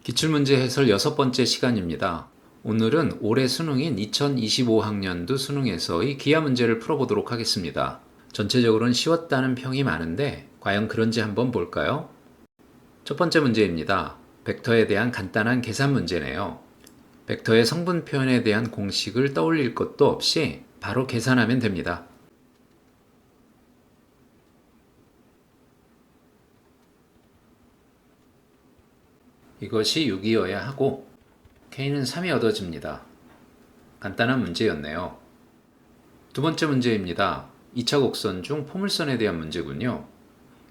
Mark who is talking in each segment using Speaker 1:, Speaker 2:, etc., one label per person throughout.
Speaker 1: 기출문제 해설 6번째 시간입니다. 오늘은 올해 수능인 2025학년도 수능에서의 기하 문제를 풀어보도록 하겠습니다. 전체적으로는 쉬웠다는 평이 많은데 과연 그런지 한번 볼까요? 첫 번째 문제입니다. 벡터에 대한 간단한 계산 문제네요. 벡터의 성분 표현에 대한 공식을 떠올릴 것도 없이 바로 계산하면 됩니다. 이것이 6이어야 하고 K는 3이 얻어집니다. 간단한 문제였네요. 두 번째 문제입니다. 2차 곡선 중 포물선에 대한 문제군요.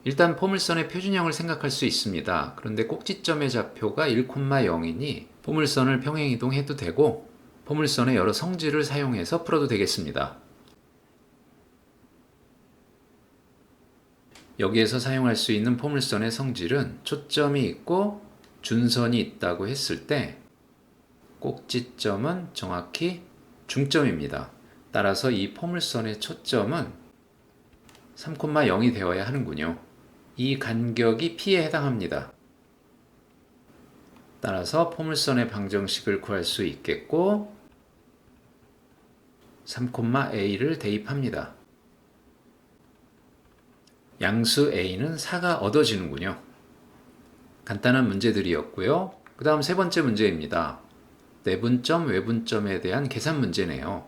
Speaker 1: 일단 포물선의 표준형을 생각할 수 있습니다. 그런데 꼭지점의 좌표가 1,0이니 포물선을 평행이동해도 되고 포물선의 여러 성질을 사용해서 풀어도 되겠습니다. 여기에서 사용할 수 있는 포물선의 성질은 초점이 있고 준선이 있다고 했을 때 꼭지점은 정확히 중점입니다. 따라서 이 포물선의 초점은 3,0이 되어야 하는군요. 이 간격이 P에 해당합니다. 따라서 포물선의 방정식을 구할 수 있겠고 3,A를 대입합니다. 양수 A는 4가 얻어지는군요. 간단한 문제들이었고요. 그 다음 세 번째 문제입니다. 내분점, 외분점에 대한 계산 문제네요.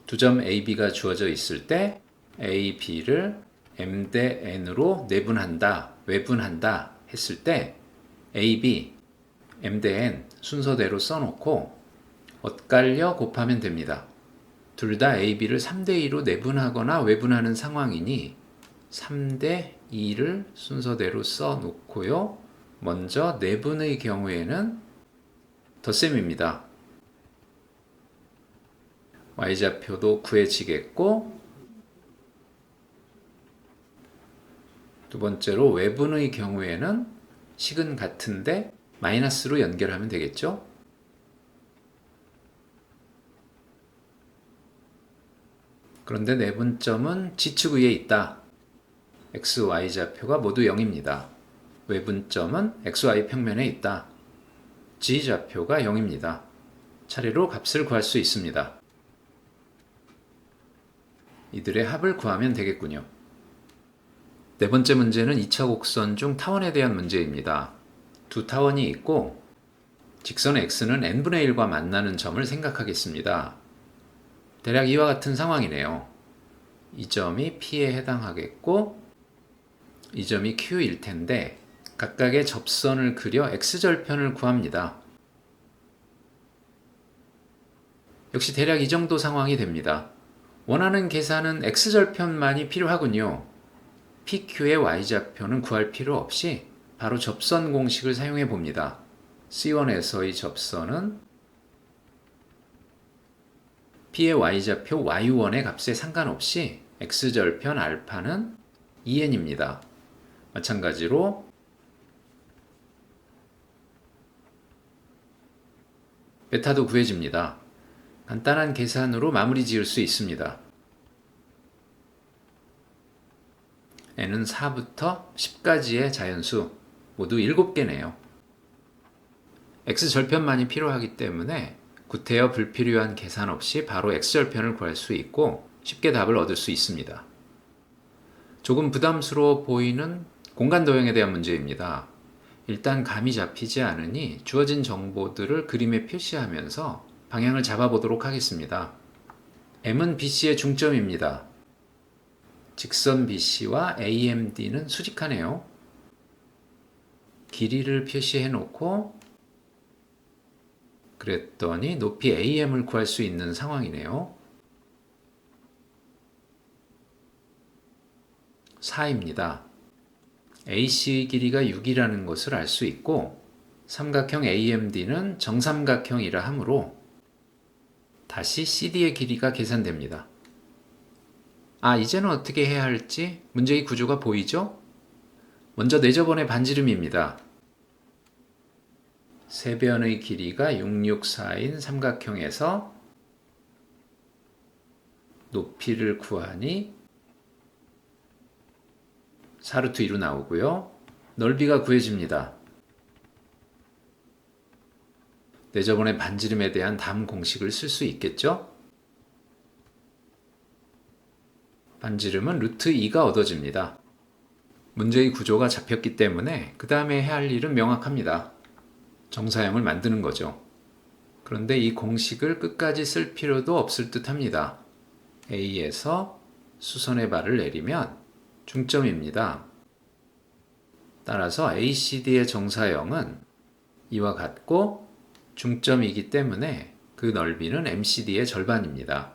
Speaker 1: 두 점 AB가 주어져 있을 때 A, B를 M 대 N으로 내분한다, 외분한다 했을 때 A, B, M 대 N 순서대로 써놓고 엇갈려 곱하면 됩니다. 둘 다 A, B를 3대 2로 내분하거나 외분하는 상황이니 3대 2를 순서대로 써놓고요. 먼저 내분의 경우에는 덧셈입니다. y좌표도 구해지겠고 두 번째로 외분의 경우에는 식은 같은데 마이너스로 연결하면 되겠죠. 그런데 내분점은 지축 위에 있다. x, y좌표가 모두 0입니다. 외분점은 xy 평면에 있다. g좌표가 0입니다. 차례로 값을 구할 수 있습니다. 이들의 합을 구하면 되겠군요. 네 번째 문제는 2차 곡선 중 타원에 대한 문제입니다. 두 타원이 있고 직선 x는 n분의 1과 만나는 점을 생각하겠습니다. 대략 이와 같은 상황이네요. 이 점이 P에 해당하겠고 이 점이 Q일 텐데 각각의 접선을 그려 x절편을 구합니다. 역시 대략 이 정도 상황이 됩니다. 원하는 계산은 x절편만이 필요하군요. PQ의 y좌표는 구할 필요 없이 바로 접선 공식을 사용해 봅니다. C1에서의 접선은 P의 y좌표 y1의 값에 상관없이 x절편 알파는 2n입니다. 마찬가지로 베타도 구해집니다. 간단한 계산으로 마무리 지을 수 있습니다. n은 4부터 10까지의 자연수 모두 7개네요. x절편만이 필요하기 때문에 구태여 불필요한 계산 없이 바로 x절편을 구할 수 있고 쉽게 답을 얻을 수 있습니다. 조금 부담스러워 보이는 공간 도형에 대한 문제입니다. 일단 감이 잡히지 않으니 주어진 정보들을 그림에 표시하면서 방향을 잡아보도록 하겠습니다. M은 BC의 중점입니다. 직선 BC와 AMD는 수직하네요. 길이를 표시해 놓고 그랬더니 높이 AM을 구할 수 있는 상황이네요. 4입니다. AC의 길이가 6이라는 것을 알 수 있고 삼각형 AMD는 정삼각형이라 하므로 다시 CD의 길이가 계산됩니다. 이제는 어떻게 해야 할지 문제의 구조가 보이죠? 먼저 내저번의 반지름입니다. 세변의 길이가 664인 삼각형에서 높이를 구하니 4루트 2로 나오고요. 넓이가 구해집니다. 내저번의 반지름에 대한 담 공식을 쓸 수 있겠죠? 반지름은 루트 2가 얻어집니다. 문제의 구조가 잡혔기 때문에 그 다음에 해야 할 일은 명확합니다. 정사형을 만드는 거죠. 그런데 이 공식을 끝까지 쓸 필요도 없을 듯 합니다. A에서 수선의 발을 내리면 중점입니다. 따라서 ACD의 정사형은 이와 같고 중점이기 때문에 그 넓이는 MCD의 절반입니다.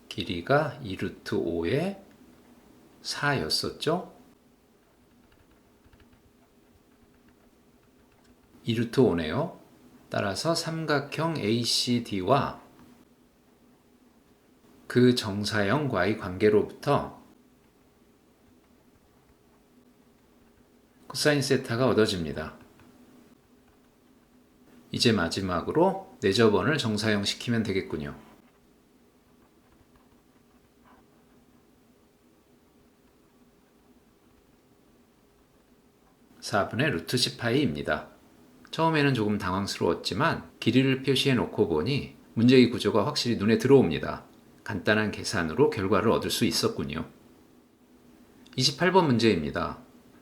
Speaker 1: 길이가 2루트 5의 4였었죠? 2루트 5네요. 따라서 삼각형 ACD와 그 정사형과의 관계로부터 코사인 세타가 얻어집니다. 이제 마지막으로 내저번을 정사형 시키면 되겠군요. 4분의 루트 10파이입니다. 처음에는 조금 당황스러웠지만 길이를 표시해 놓고 보니 문제의 구조가 확실히 눈에 들어옵니다. 간단한 계산으로 결과를 얻을 수 있었군요. 28번 문제입니다.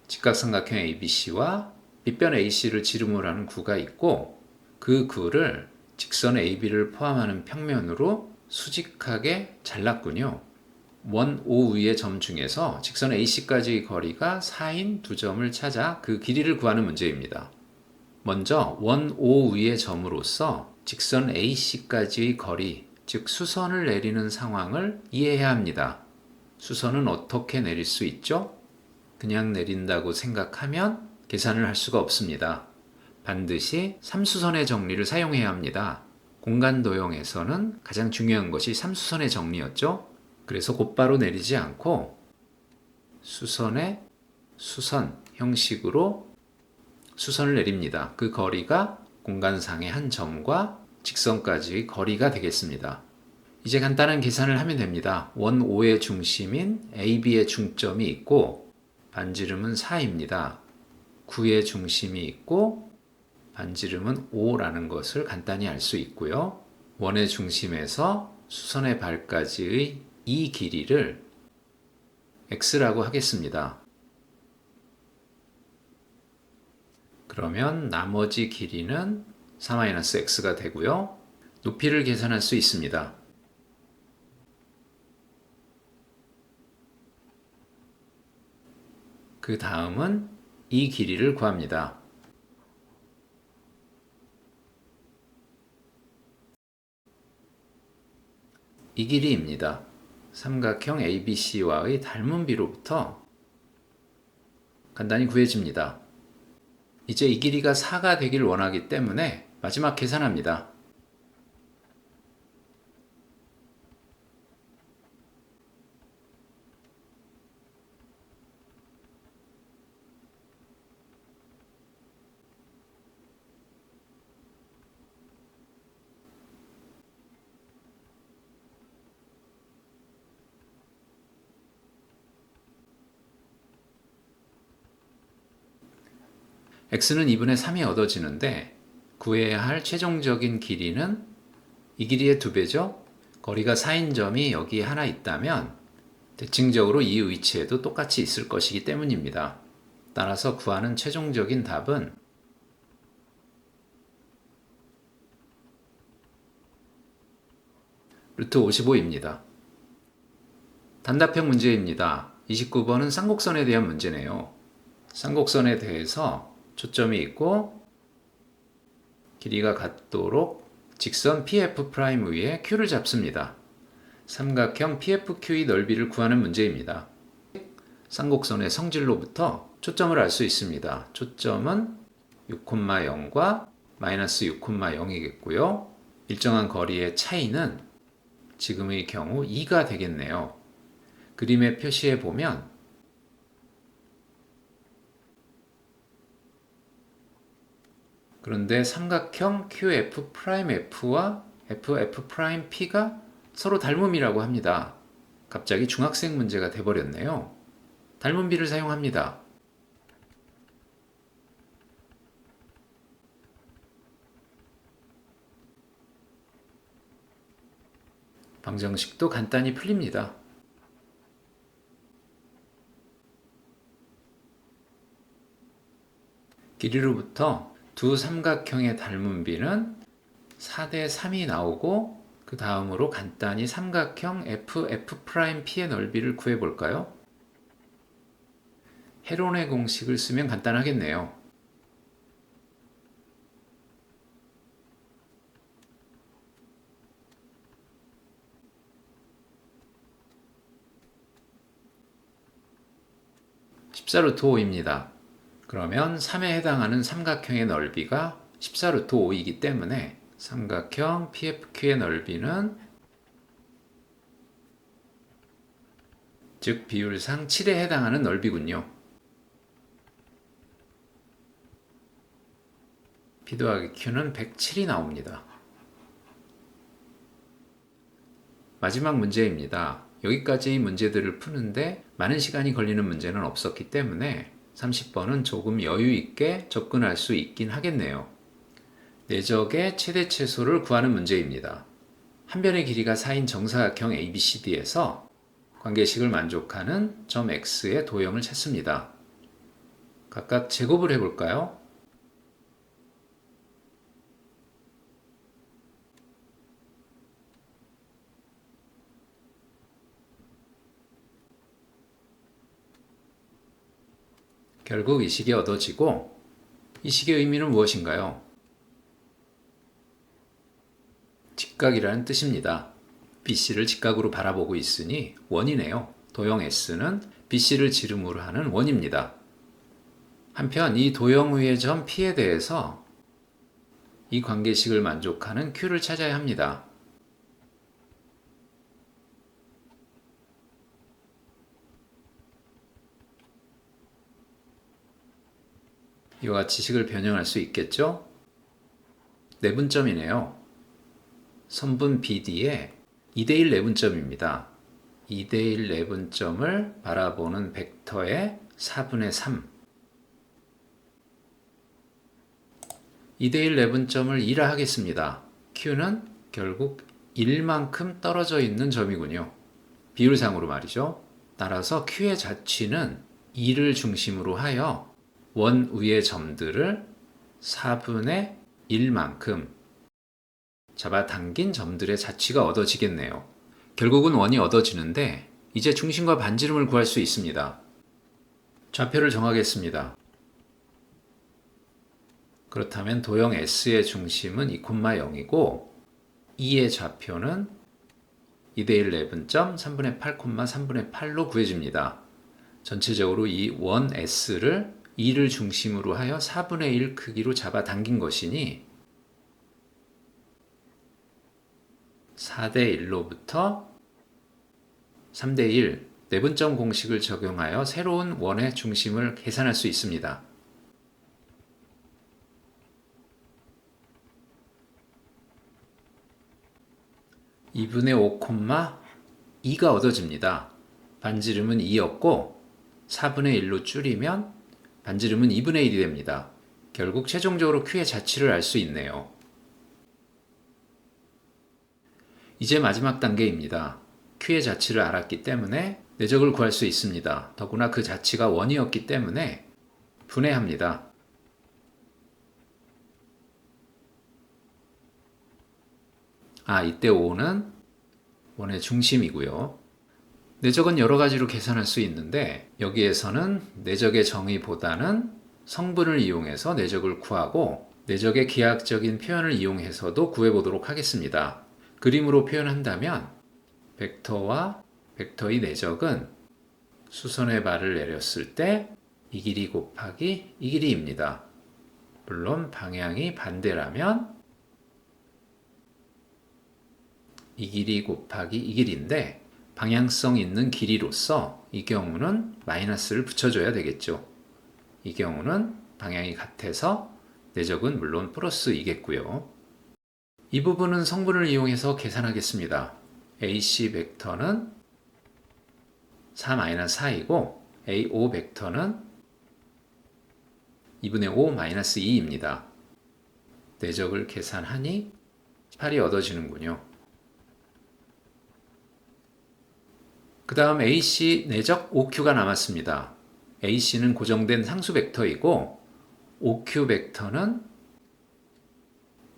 Speaker 1: 직각삼각형 ABC와 밑변 AC를 지름으로 하는 구가 있고 그 구를 직선 AB를 포함하는 평면으로 수직하게 잘랐군요. 원 O 위의 점 중에서 직선 AC까지의 거리가 4인 두 점을 찾아 그 길이를 구하는 문제입니다. 먼저 원 O 위의 점으로서 직선 AC까지의 거리, 즉 수선을 내리는 상황을 이해해야 합니다. 수선은 어떻게 내릴 수 있죠? 그냥 내린다고 생각하면 계산을 할 수가 없습니다. 반드시 3수선의 정리를 사용해야 합니다. 공간 도형에서는 가장 중요한 것이 3수선의 정리였죠? 그래서 곧바로 내리지 않고 수선의 수선 형식으로 수선을 내립니다. 그 거리가 공간상의 한 점과 직선까지의 거리가 되겠습니다. 이제 간단한 계산을 하면 됩니다. 원 O의 중심인 AB의 중점이 있고 반지름은 4입니다. 9의 중심이 있고 반지름은 5라는 것을 간단히 알 수 있고요. 원의 중심에서 수선의 발까지의 이 길이를 x라고 하겠습니다. 그러면 나머지 길이는 4-x가 되고요. 높이를 계산할 수 있습니다. 그 다음은 이 길이를 구합니다. 이 길이입니다. 삼각형 ABC와의 닮은 비로부터 간단히 구해집니다. 이제 이 길이가 4가 되길 원하기 때문에 마지막 계산합니다. x는 2분의 3이 얻어지는데 구해야 할 최종적인 길이는 이 길이의 2배죠? 거리가 4인 점이 여기 하나 있다면 대칭적으로 이 위치에도 똑같이 있을 것이기 때문입니다. 따라서 구하는 최종적인 답은 루트 55입니다. 단답형 문제입니다. 29번은 쌍곡선에 대한 문제네요. 쌍곡선에 대해서 초점이 있고 길이가 같도록 직선 PF' 위에 Q를 잡습니다. 삼각형 PFQ의 넓이를 구하는 문제입니다. 쌍곡선의 성질로부터 초점을 알 수 있습니다. 초점은 6,0과 마이너스 6,0이겠고요. 일정한 거리의 차이는 지금의 경우 2가 되겠네요. 그림에 표시해 보면 그런데 삼각형 QF'F와 FF'P가 서로 닮음이라고 합니다. 갑자기 중학생 문제가 돼버렸네요. 닮음비를 사용합니다. 방정식도 간단히 풀립니다. 길이로부터 두 삼각형의 닮은비는 4대 3이 나오고 그 다음으로 간단히 삼각형 F'P의 넓이를 구해볼까요? 헤론의 공식을 쓰면 간단하겠네요. (14루트 5입니다) 그러면 3에 해당하는 삼각형의 넓이가 14루트 5이기 때문에 삼각형 PFQ의 넓이는 즉 비율상 7에 해당하는 넓이군요. P 더하기 Q는 107이 나옵니다. 마지막 문제입니다. 여기까지 문제들을 푸는데 많은 시간이 걸리는 문제는 없었기 때문에 30번은 조금 여유 있게 접근할 수 있긴 하겠네요. 내적의 최대 최소를 구하는 문제입니다. 한 변의 길이가 4인 정사각형 ABCD에서 관계식을 만족하는 점 X의 도형을 찾습니다. 각각 제곱을 해볼까요? 결국 이 식이 얻어지고 이 식의 의미는 무엇인가요? 직각이라는 뜻입니다. BC를 직각으로 바라보고 있으니 원이네요. 도형 S는 BC를 지름으로 하는 원입니다. 한편 이 도형 위의 점 P에 대해서 이 관계식을 만족하는 Q를 찾아야 합니다. 이와 같이 식을 변형할 수 있겠죠? 내분점이네요. 선분 BD에 2대1 내분점입니다. 2대1 내분점을 바라보는 벡터의 4분의 3. 2대1 내분점을 2라 하겠습니다. Q는 결국 1만큼 떨어져 있는 점이군요. 비율상으로 말이죠. 따라서 Q의 자취는 2를 중심으로 하여 원 위의 점들을 4분의 1만큼 잡아당긴 점들의 자취가 얻어지겠네요. 결국은 원이 얻어지는데 이제 중심과 반지름을 구할 수 있습니다. 좌표를 정하겠습니다. 그렇다면 도형 S의 중심은 2,0이고 2의 좌표는 2대1 내분점 3분의 8, 3분의 8로 구해집니다. 전체적으로 이 원 S를 2를 중심으로 하여 4분의 1 크기로 잡아당긴 것이니 4대 1로부터 3대 1 내분점 공식을 적용하여 새로운 원의 중심을 계산할 수 있습니다. 2분의 5, 2가 얻어집니다. 반지름은 2였고 4분의 1로 줄이면 반지름은 2분의 1이 됩니다. 결국 최종적으로 Q의 자취를 알 수 있네요. 이제 마지막 단계입니다. Q의 자취를 알았기 때문에 내적을 구할 수 있습니다. 더구나 그 자취가 원이었기 때문에 분해합니다. 이때 5는 원의 중심이고요. 내적은 여러 가지로 계산할 수 있는데 여기에서는 내적의 정의보다는 성분을 이용해서 내적을 구하고 내적의 기하학적인 표현을 이용해서도 구해보도록 하겠습니다. 그림으로 표현한다면 벡터와 벡터의 내적은 수선의 발을 내렸을 때 이 길이 곱하기 이 길이입니다. 물론 방향이 반대라면 이 길이 곱하기 이 길인데 방향성 있는 길이로서 이 경우는 마이너스를 붙여줘야 되겠죠. 이 경우는 방향이 같아서 내적은 물론 플러스이겠고요. 이 부분은 성분을 이용해서 계산하겠습니다. AC 벡터는 4-4이고 AO 벡터는 2분의 5-2입니다. 내적을 계산하니 8이 얻어지는군요. 그 다음 AC 내적 OQ가 남았습니다. AC는 고정된 상수 벡터이고 OQ 벡터는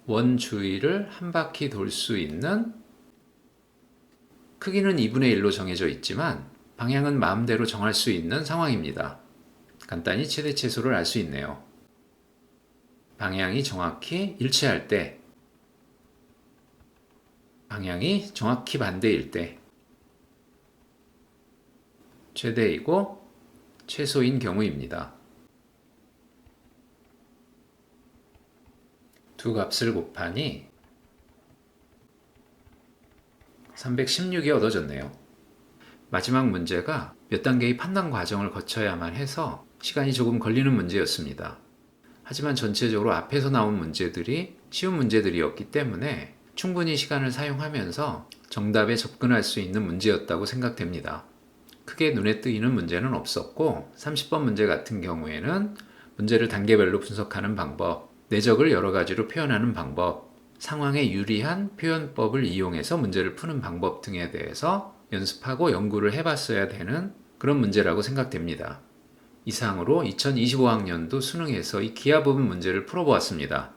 Speaker 1: 원 주위를 한 바퀴 돌 수 있는 크기는 2분의 1로 정해져 있지만 방향은 마음대로 정할 수 있는 상황입니다. 간단히 최대 최소를 알 수 있네요. 방향이 정확히 일치할 때, 방향이 정확히 반대일 때, 최대이고 최소인 경우입니다. 두 값을 곱하니 316이 얻어졌네요. 마지막 문제가 몇 단계의 판단 과정을 거쳐야만 해서 시간이 조금 걸리는 문제였습니다. 하지만 전체적으로 앞에서 나온 문제들이 쉬운 문제들이었기 때문에 충분히 시간을 사용하면서 정답에 접근할 수 있는 문제였다고 생각됩니다. 크게 눈에 띄는 문제는 없었고 30번 문제 같은 경우에는 문제를 단계별로 분석하는 방법, 내적을 여러 가지로 표현하는 방법, 상황에 유리한 표현법을 이용해서 문제를 푸는 방법 등에 대해서 연습하고 연구를 해봤어야 되는 그런 문제라고 생각됩니다. 이상으로 2025학년도 수능에서 이 기하 부분 문제를 풀어보았습니다.